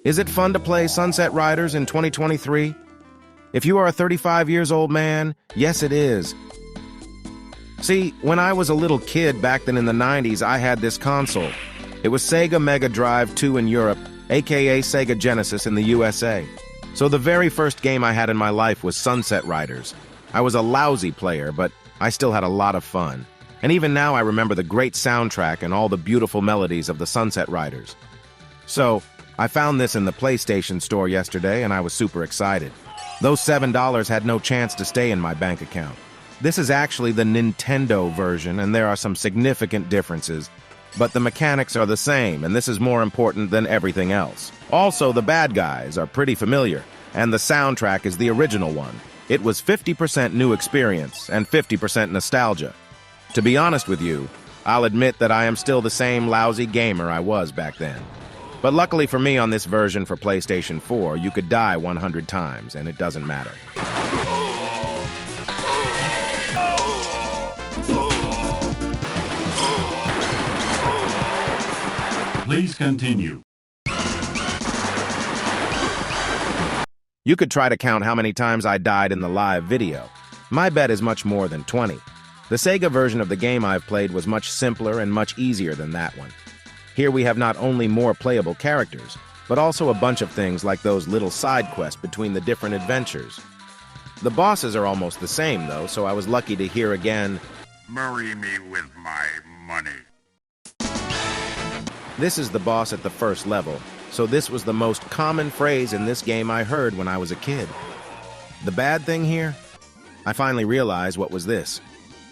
Is it fun to play Sunset Riders in 2023? If you are a 35 years old man, yes it is. See, when I was a little kid back then in the 90s, I had this console. It was Sega Mega Drive 2 in Europe, aka Sega Genesis in the USA. So the very first game I had in my life was Sunset Riders. I was a lousy player, but I still had a lot of fun. And even now I remember the great soundtrack and all the beautiful melodies of the Sunset Riders. So, I found this in the PlayStation store yesterday and I was super excited. Those $7 had no chance to stay in my bank account. This is actually the Nintendo version and there are some significant differences, but the mechanics are the same and this is more important than everything else. Also, the bad guys are pretty familiar and the soundtrack is the original one. It was 50% new experience and 50% nostalgia. To be honest with you, I'll admit that I am still the same lousy gamer I was back then. But luckily for me on this version for PlayStation 4, you could die 100 times and it doesn't matter. Please continue. You could try to count how many times I died in the live video. My bet is much more than 20. The Sega version of the game I've played was much simpler and much easier than that one. Here we have not only more playable characters, but also a bunch of things like those little side quests between the different adventures. The bosses are almost the same though, so I was lucky to hear again, "Marry me with my money." This is the boss at the first level, so this was the most common phrase in this game I heard when I was a kid. The bad thing here? I finally realized what was this.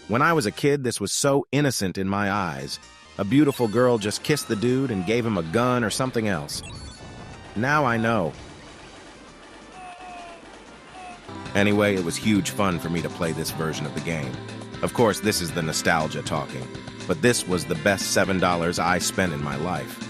When I was a kid, this was so innocent in my eyes. A beautiful girl just kissed the dude and gave him a gun or something else. Now I know. Anyway, it was huge fun for me to play this version of the game. Of course, this is the nostalgia talking, but this was the best $7 I spent in my life.